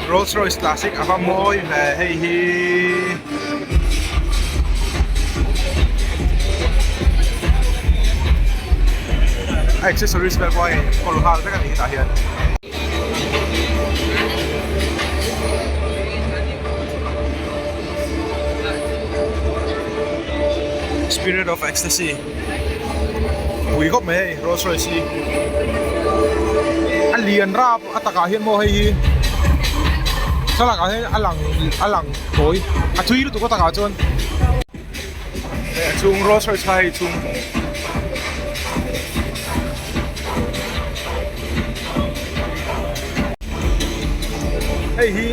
Rolls Royce Classic apa moi hei hi accessories vel boy kol hal ta kan ni ta hian Spirit of Ecstasy ui gop me Rolls Royce alian rap ataka hian mo hei sao là cái alang tối chui tụi có ta cả chôn chung Rolls Royce hay chung hey hi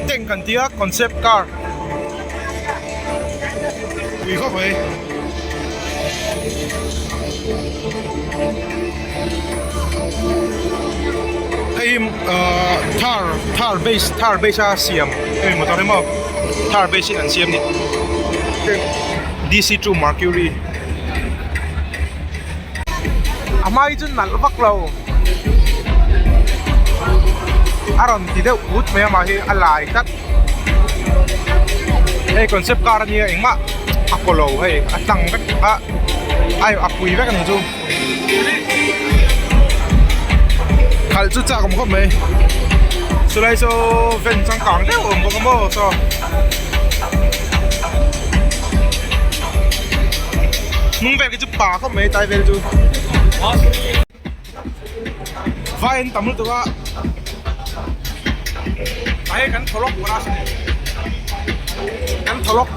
tank kan tia concept car vì có vậy Thar base siam motor mo Thar base an siam ni DC2 Mercury amai chun nal vak lo aron ti de ut me ma hi alai tat hey concept car ni engma Apollo hey atang vet ai apui vek ni chu khal chu cha kom khop me Sulai so ven sang kang deu bông mo so nung về cái chụp bà không mấy tay về chú vai anh tắm luôn á tay cắn thò lóc của nó cắn thò lóc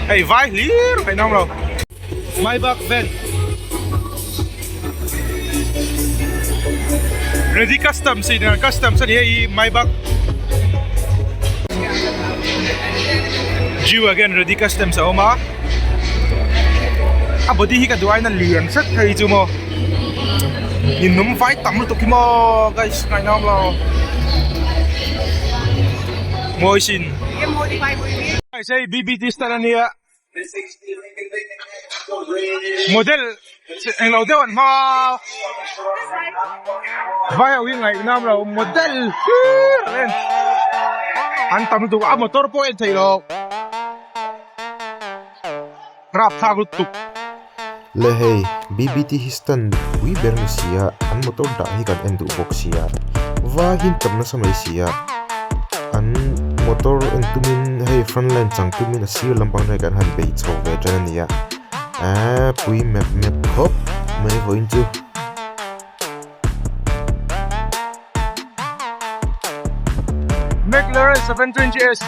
hey vai lý phải nong rồi mai bạc ven Ready custom sih dengan custom sini Maybach Jew again ready custom sa oma body hi ka duai na lian sat thai chu mo in num fai tam lu to ki mo guys ngai nam lo moi sin I say BBT style ania model anh lâu anh ma vai ở ngày nam là model lên anh tầm tụ motor po anh thấy lo rap thang lu tục le hey BBT histan wi bermusia an motor da hi kan endu boxia wa hin tam na samai sia an motor entumin hey frontline changtumin asir lampang rai kan han be chho ve janania pui map hop mai voin chu McLaren 720S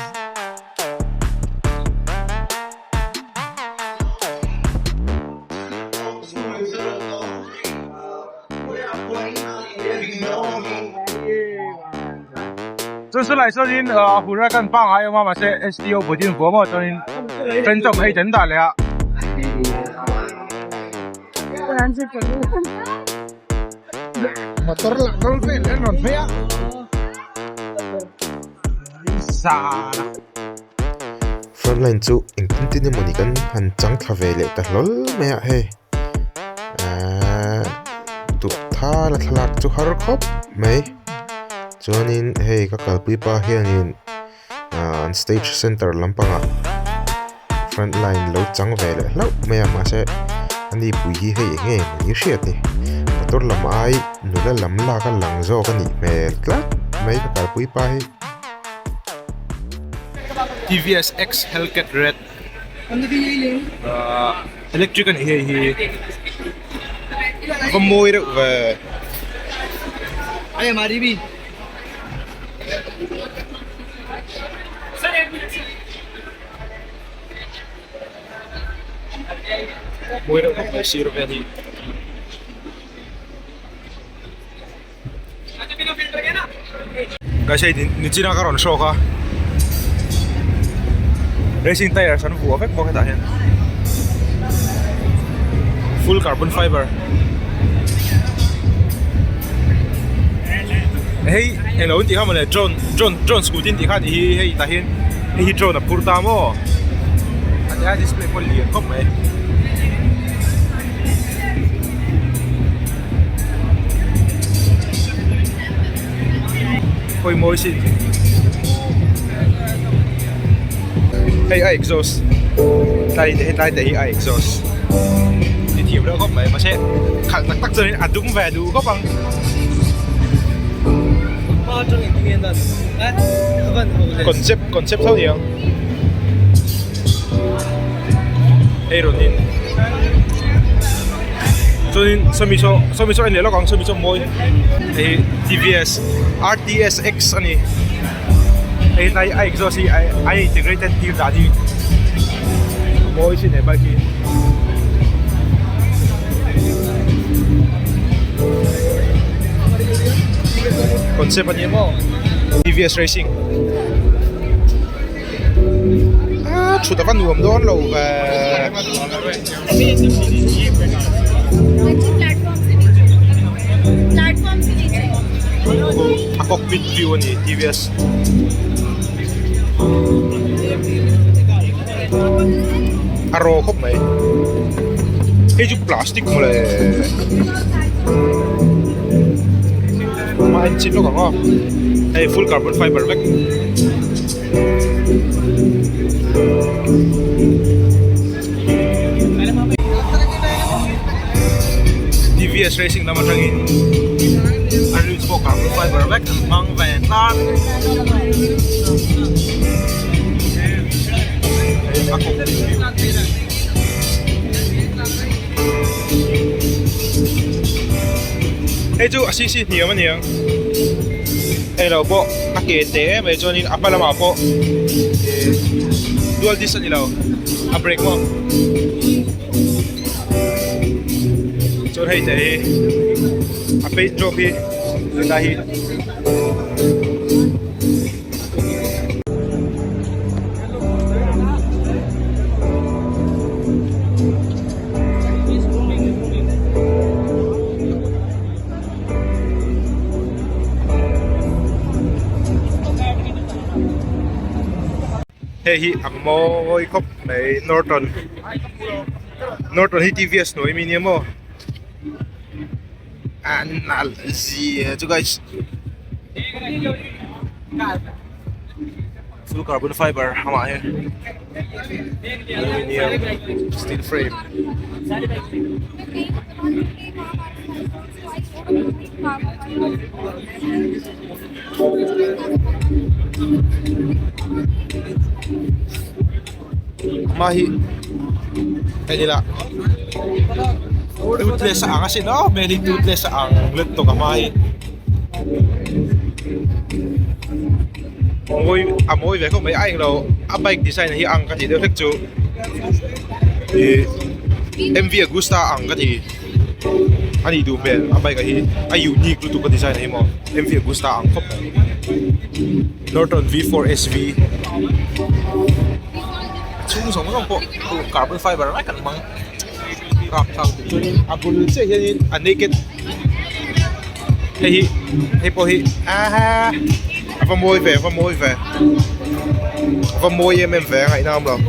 这是来说您湖南跟上海嘛嘛是 STO 不进国嘛，真正黑真大了。不然是怎么？Motor lah roll fail dan non fail. Sa. Frontline chu ingtin ni moni kan han chang thavele ta lol me he. Tu tha la thlak chu har khop mai. Chuanin hei ka kalpui pa hianin an stage center lampanga frontline lo chang vele lo me ma se ani pui hi hei nge ni hriat ni motor lam ai nula lam la ka lang zo ka ni me tlat mai ka kalpui pa hi TVS X Hellcat Red electric kan hi Vamoi được về ai mà đi bi môi được không phải siêu về thì cái xe thì chỉ là cái ròn sô ha racing tire sẵn phù hợp có cái tại hiện full carbon fiber hey hello thì không mà là drone scooting thì khác thì hey tại hiện hey drone là purta mo anh ấy display con liền không mấy Ôi môi xịn. Hay exhaust. Đây thì exhaust. Thì thiểu nữa có mấy mà sẽ khẳng tắc tắc rồi đúng về đủ có bằng. Concept thôi nhiều. Hey rồi nên. Cho nên so anh nhớ là còn so môi. Hey TVS RTSX anh ấy. Hey này exhaust I integrated deal đã đi. Môi xin này bao nhiêu. Concept anh mo. TVS Racing. Chủ tịch văn nuông đó lâu và cockpit view ni TVS. Aro khóc mày. Cái chút plastic mà lại. Mà anh xin nó còn không? Hey, full carbon fiber back. TVS Racing naman ang unreleased po carbon fiber back ang mang ventan. Ako. Hey, chú assist nhiều mà nhiều. Hello po, pakete may cho nên apa lama po. Dual disc nilaw. A brake mo. So hey day. A paint job hi. Dahil hey hi amoy kop may Norton hi TVS no mini mo analysis to guys full carbon fiber hama hai aluminium steel frame mahi ay nila toothless sa ang kasi no very toothless sa ang lut to kamahi amoy về không mấy anh đâu bike design hi ang kasi đều thích chú MV Agusta ang kasi anh đi về bike hi unique lu to design hi mo MV Agusta ang khop Norton V4 SV chung sống không po carbon fiber lại cần mang rạc thằng cho nên abul sẽ hiện naked hay po hi và môi về và môi em về ngày nào rồi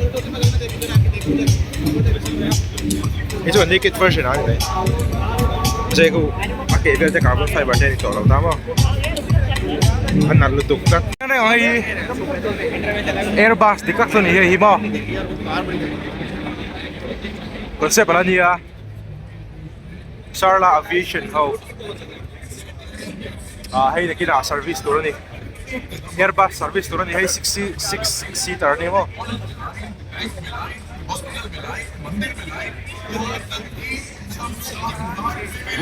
cái chỗ naked version anh này dễ cô kể về cái carbon fiber trên tổ đầu tám không anh nặn lụt các cái này hay Airbus thì các phần này hi mo concept là gì à Sarla Aviation House hay là cái nào service đó này Airbus service đó này hay 6 seater này mo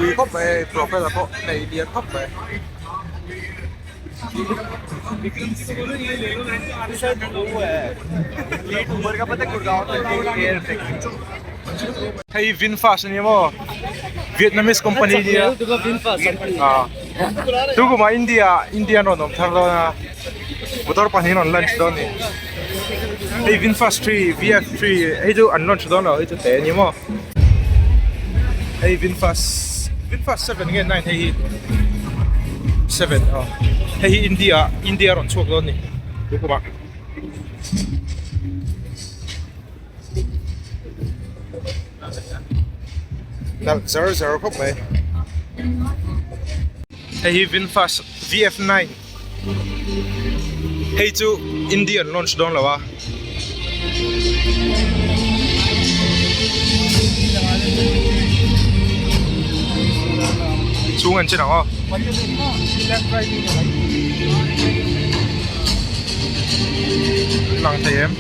quy khóc về propeller có này điện khóc về hay VinFast này mo Vietnamese company dia tu ko ma India no nom thar na motor panin on lunch don ni hey VinFast 3 VF3 hey jo un launch don lo hey jo te ni mo hey VinFast 7 again 9 hey 7 hey India ron chuak don ni tu ko ma Now, 0 khóc mày. Hey, VinFast VF9 Hey chu Indian launch don lawa. Chung an china ho. Lang thầy em.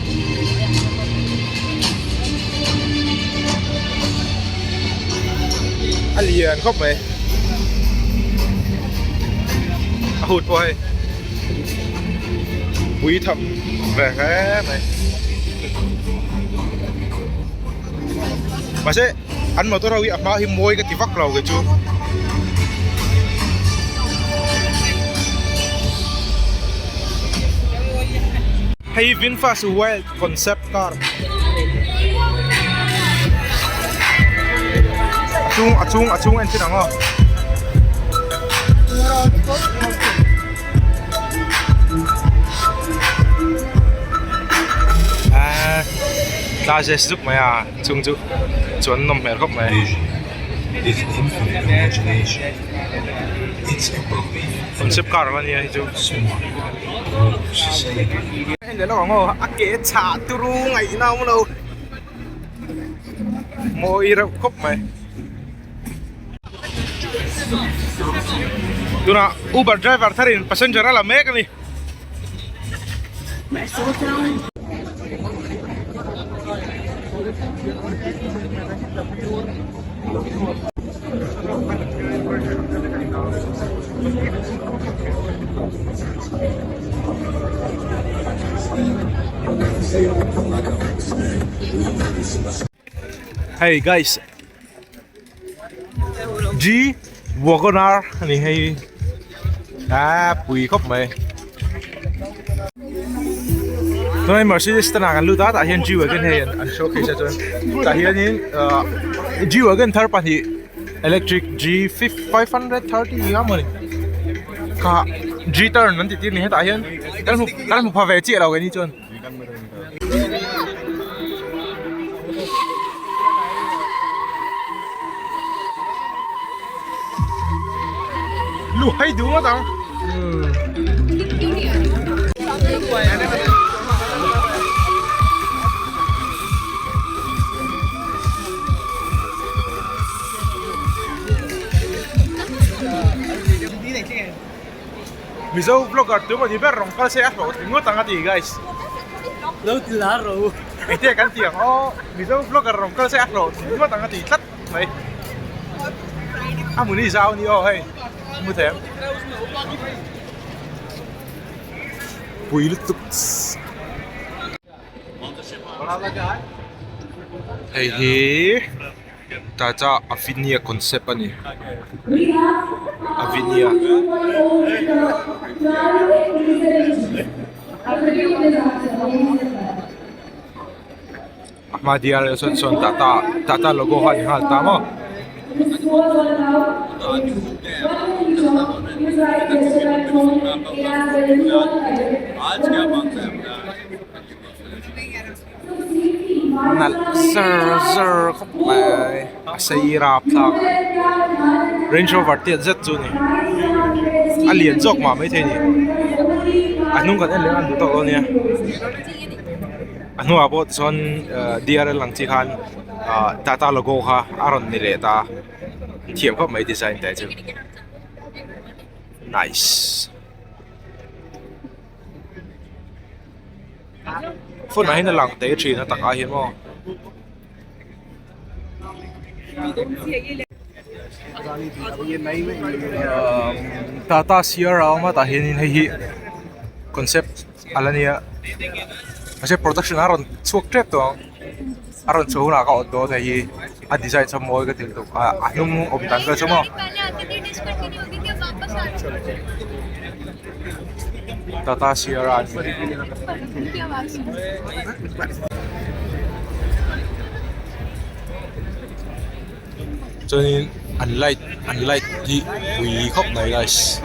Alien khóc mày. Hụt voi. Quý thầm về cái này. Mà sẽ ăn mà tôi đâu ạ mà hi môi cái tí vắc lầu cái chú. Hay VinFast Wild concept car. Achung anh chưa ngon. Ta sẽ giúp mày à, chung chú chuẩn nằm mẹ khóc mày. With infinite imagination, it's above Concept car là gì chú? Anh để nó bảo ngô, ác kế trả tu ru ngày nào mà đâu. Môi rau khóc mày. Tu na Uber driver tharin passenger ala mấy cái này. Hey guys, G Wagoner này hay bùi khóc mày. Tôi Mercedes tên là lưu tá tại hiện G Wagon hay anh showcase cho tại hiện ní G Wagon third party electric G530 gì đó mà cả G turn nó thì này tại hiện cái một pha về chia đâu cái ní chôn. Lu hay đúng không tao? Mizo vlogger tu mà đi biết rong cá xe rồi, ngó tanga thì guys. Lâu từ lá rồi. Cái tiệc ăn tiệc, Mizo vlogger rong cá xe rồi, ngó tanga thì tất mày. Muốn đi sao đi hay, mua thèm. Bùi lít tục. Hey hi, ta cha Avinia concept ani. Avinia. Ahmadiyya son tata logo han hal tamo. Nal sir không phải xây rạp thằng Range Rover tiệt rất chú này anh liền dọc mà mấy thế nhỉ anh không cần anh liền ăn đủ tao nha anh không bảo son DRL lăng chi khan Tata logo ha Aron ni lệ ta thiểm có mấy design thế chứ nice phút này nó lặng tế chỉ nó tặng ai hiếm không Tata Sierra mà ta hiền hay concept alania masih production aron suak trip to aron so na ka auto thai a design sa moi ka til to anum om tan ka samo Tata Sierra cho nên unlike thì quý khóc này guys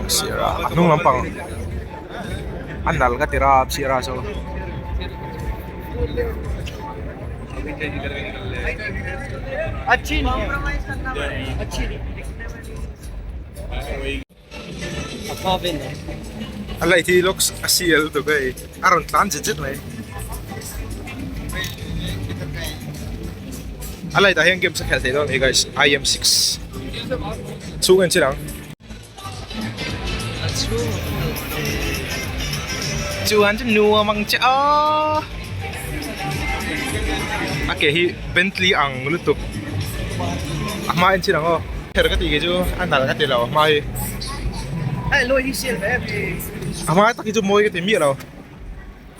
Sierra anong lampang andal ka tira Sierra so अच्छी नहीं है अच्छी नहीं Apa bên này? Alai thì looks asial to cái. Aron tan chết này. Alai ta hiang game sa khel thế đó, hey guys. IM6. Chung anh lang. Chuan chum nuwa mang cha. Ake hi Bentley ang lutuk. Ama anh lang oh. Pragati cái chú anh nào cái tiền nào mà hi. Ai lôi đi xe về. Ama ta cái chú mua cái tiền miết nào.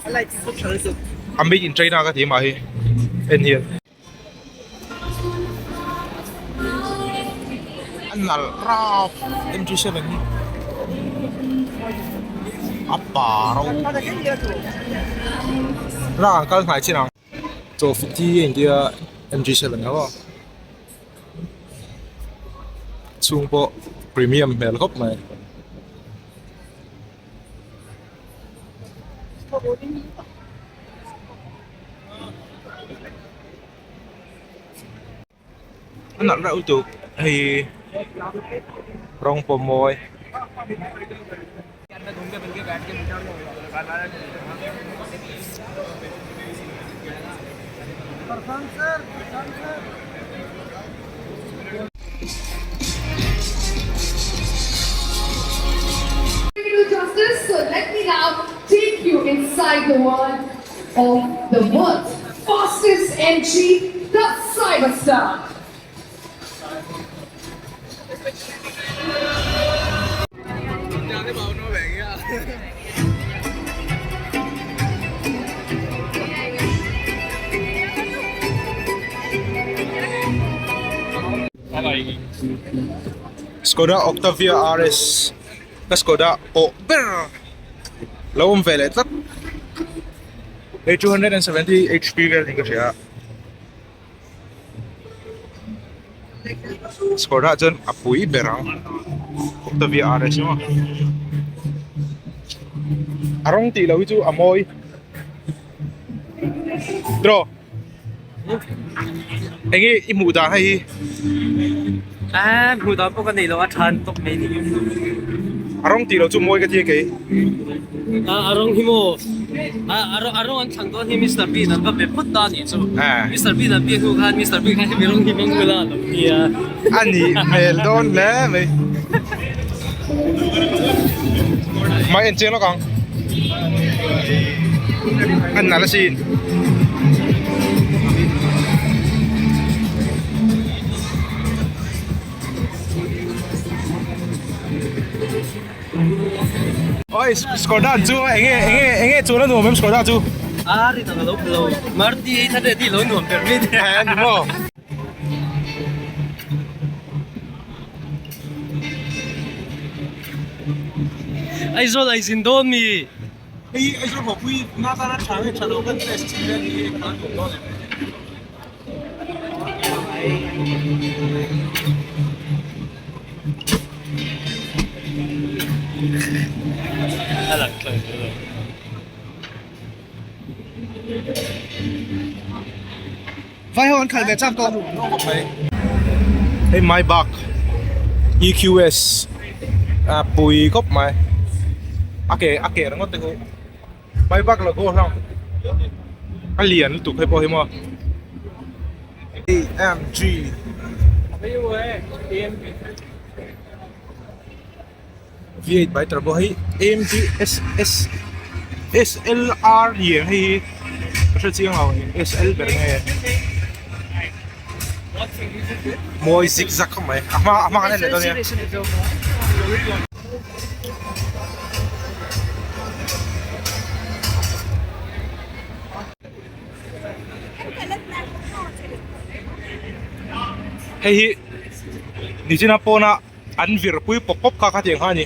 Lại thì không chờ được. Made in China cái tiền mà hi. In here. Anh là rap MG7 apa đâu ra cái này chứ nào做 50 anh kia MG7 好不好 chung bộ premium mèo gốc này anh nặng ra ưu tú thì rong po môi Justice, so let me now take you inside the world of the world's fastest entry, the Cyberstar. Skoda Octavia RS cái Skoda Opera lâu về lại tất A270 HP về thì cái gì ạ Skoda chân apui berang Octavia RS mà arong ti lâu itu amoy Dro anh ấy imu đã hay À, mùi đó có cái này là than tốt mấy đi. arong ti lâu chú môi cái gì cái À, arong himo. À, arong anh thằng đó thì Mr. Bean anh bắt bẹp phút đó nhỉ chú. Mr. Bean anh biết không kan Mr. Bean kan arong himo người là đâu kia. anh nhỉ Meldon lẽ vậy máy anh chơi nó còn anh nào là xin ôi Skoda chú anh nghe chú nó dùng Skoda chú À, thì thằng đó lâu. Marti ấy thật đi lâu nuông permit. đúng không Ai rồi lại xin đón mi. ai cho họ quy na ta trả đồ cái test lên đi ăn đồ đó À là trời. phải không khai về trăm con hey Maybach EQS à bùi gốc mày ake nó ngon thế cô Maybach là cô không anh liền tụt hay bao nhiêu mà AMG V8 bảy turbo hay AMG SS SLR gì hay cái gì nào SL bên này môi zigzag không mày ama cái này là đâu nhỉ hey ni china po na an vir pui pop pop ka tiếng ha ni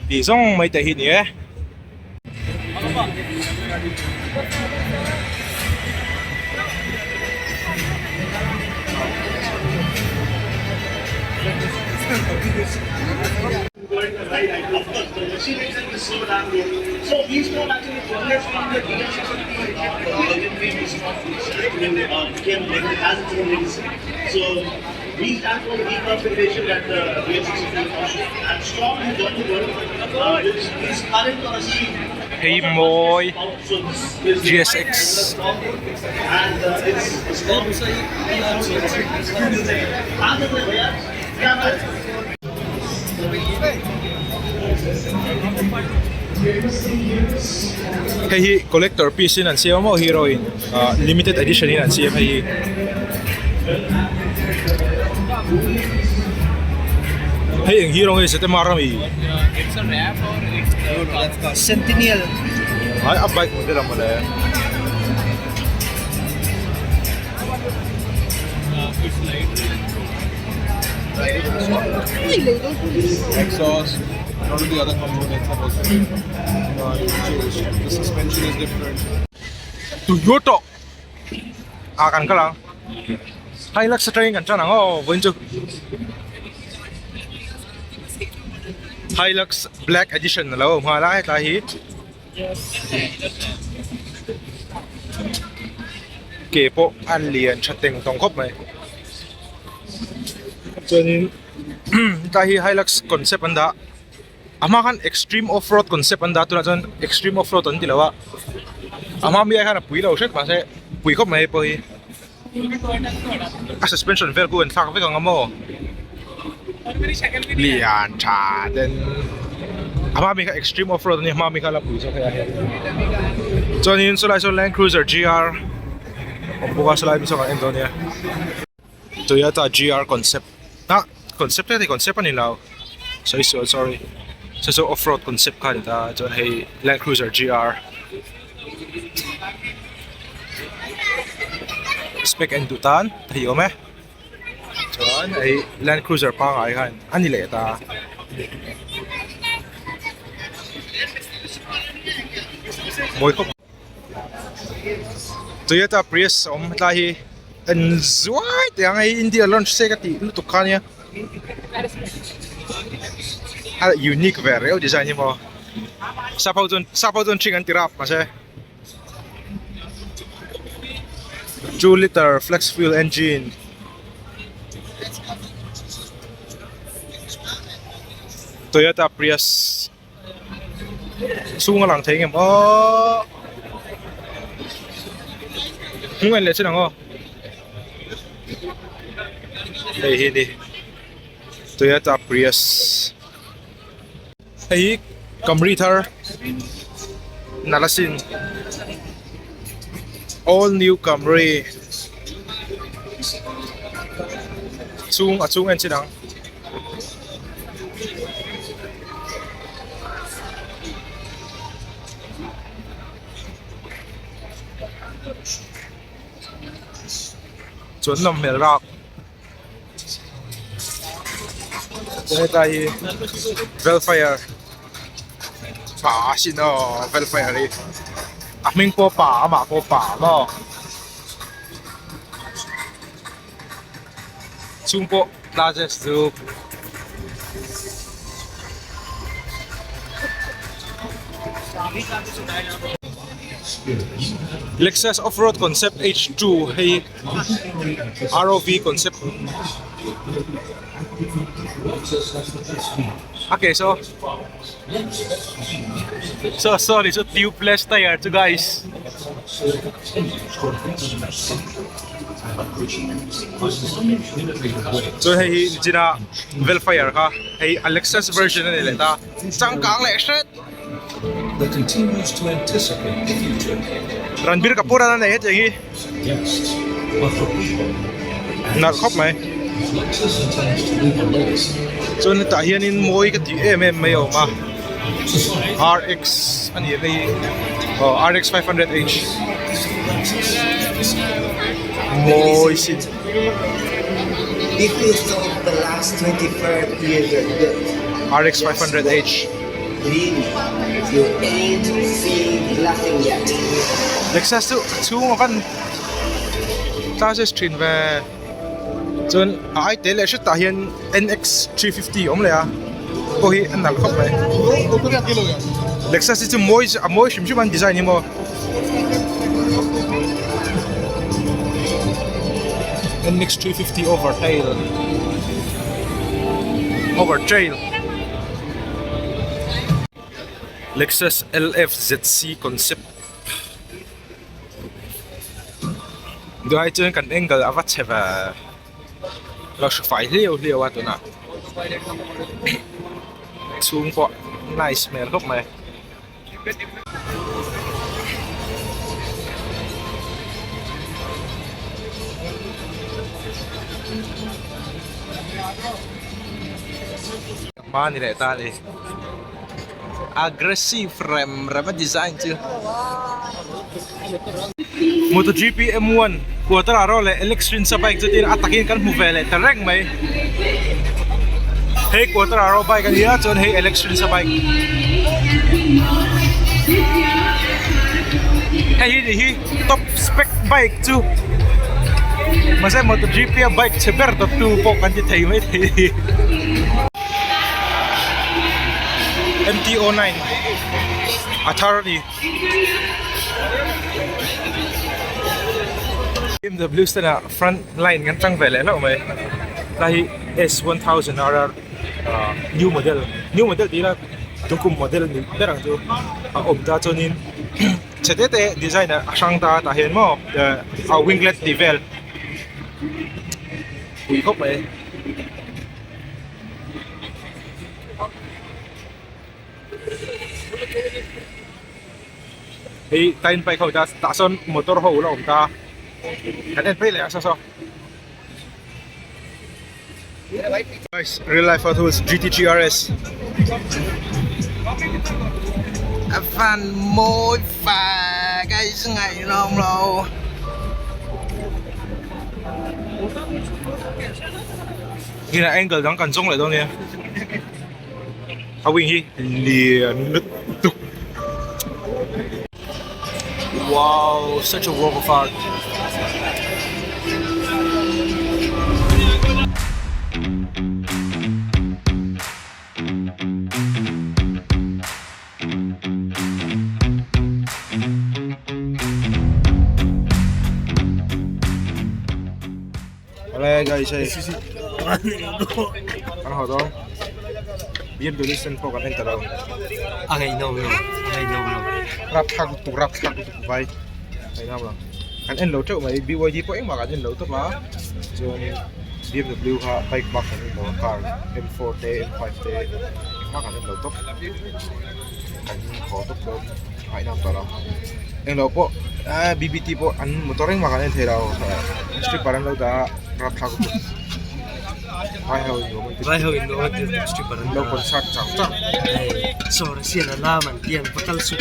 đi xong mấy tay hit nhỉ So these don't actually progress from the direction of the came like it hasn't been released. So We stand for reconfiguration at the real and strong in German world, which is current on a sheet. Hey Moy So this GSX. and it's strong. Other than that, Hey collector piece in siya mo heroine. Limited edition in siya hey. Hey ang hero ngayon sa marami. It's a wrap or it's Centennial. Ay abay mo dala mo na. Exhaust, and all of the other components have also been changed. The suspension is different. Toyota. Akan ka lang. Hilux sa train kan sana oh, bunjuk. Hilux Black Edition na lo, mga lahi tahi. Kepo anlian chatting tongkop mai. Cho nên tahi Hilux concept anda. Ama kan extreme off-road concept anda tu na jon extreme off-road an tilawa. Ama mi kan pui lo set mase pui kop mai po hi. A suspension very good and thak ve kang amo. Lian cha then ama mi ka extreme off-road ni ama mi ka la pui so kaya he. Cho nên so lai so Land Cruiser GR. Bukas sa live so ka Indonesia. Toyota GR concept. Na concept na concept nila. Sorry. So off-road concept ka nita. John hey Land Cruiser GR. Spec and dutan, tayo me. John ay Land Cruiser pa nga yan. Anila ita. Moy ko. Toyota Prius tahi and zwart yang ay hindi launch sekati lutok kanya. Unique very design mo. Sapaw don chingan tirap mase. 2-liter flex fuel engine. Toyota Prius. Sunga lang tayo mo. Ngayon let's go. Hey hindi. Toyota Prius. Hey Camry tar. Nalasin. All new Camry. Sung engine lang. Chuẩn nằm mệt rạp. Đây tay Velfire. Phá xin nó Velfire đi. Mình po pa mà po pa mo. Chung po largest group. Lexus Off-Road Concept H2 hay ROV concept. Okay, so sorry, so tubeless tire to guys. So hey jina Velfire ka hey Lexus version na nila ta. Sang kang Lexus. That continues to anticipate the future. Ranbir Kapoor na nahet yung Yes, but for people, narkop may. Lexus intends to leave a legacy. So natahiyanin mo ay kati mayo ma. RX ano yun RX 500H. Moy sit. If you saw the last 25 years of good, RX 500H. really, you ain't seen nothing yet. Lexus tu kan ta screen về chun ai te le shit tahian NX 350 om le a ko hi an nal khop mai Lexus is moi shim shim an design mo NX 350 Overtail. Lexus LF ZC Concept. Đưa hai chân cần angle avat chè vàเราphải liều à tụi nào xuống qua nice man lúc này mà này lại ta đi aggressive ram design chứ MotoGP M1 quarter aro le electric sa bike chutin atakin kan muvele tareng mai hey quarter aro bike kan ya chon hey electric sa bike hey hi top spec bike chu masai MotoGP bike cheber to tu po kan ti thei mai thei MT-09 Atari BMW na front line kan tang vele lo mai lahi S1000 RR new model di la tukum model ni berang tu om ta chonin chetete design asang ta hen mo a winglet devel ui khop mai hi tain pai khau ta son motor ho lo om ta anh em lấy sao guys, real life Hot Wheels GT3 RS fan môi phà guys ngày long lâu như là angle đang cần giống lại đâu nè Wing hi liền nứt tục. Wow, such a work of art. Oleh guys, ano ho to? BMW sen po kan enter daw. I know. Rap thang tu vai. Ai nào lang. Kan en lo chau mai BYD po eng ma kan en lo to ba. So BMW ha bike mark kan lo car M4 te M5 te ma kan en lo to. Kan ko to lo. Ai nam ta ra. En lo po BBT po an motoring ma kan en thei raw. Strip paran lo da rap thang tu. Vai hao Indo strip paran lo kon sat chang. So sian la man tian bakal sup.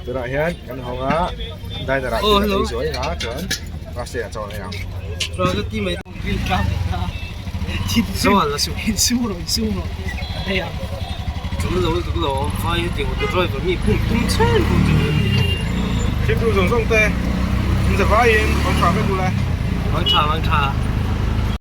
Từ đại hiền, anh hồng á, đây là đại hiền dưới ngã chuẩn, và sẽ cho này nào. Rồi cái team ấy viên cao ta, sao là siêu rồi, đây à, chúng nó phải điều được rồi và mình cũng chơi Chim tu dùng sông tê, mình sẽ phải yên, con trà với tu này. Mang trà.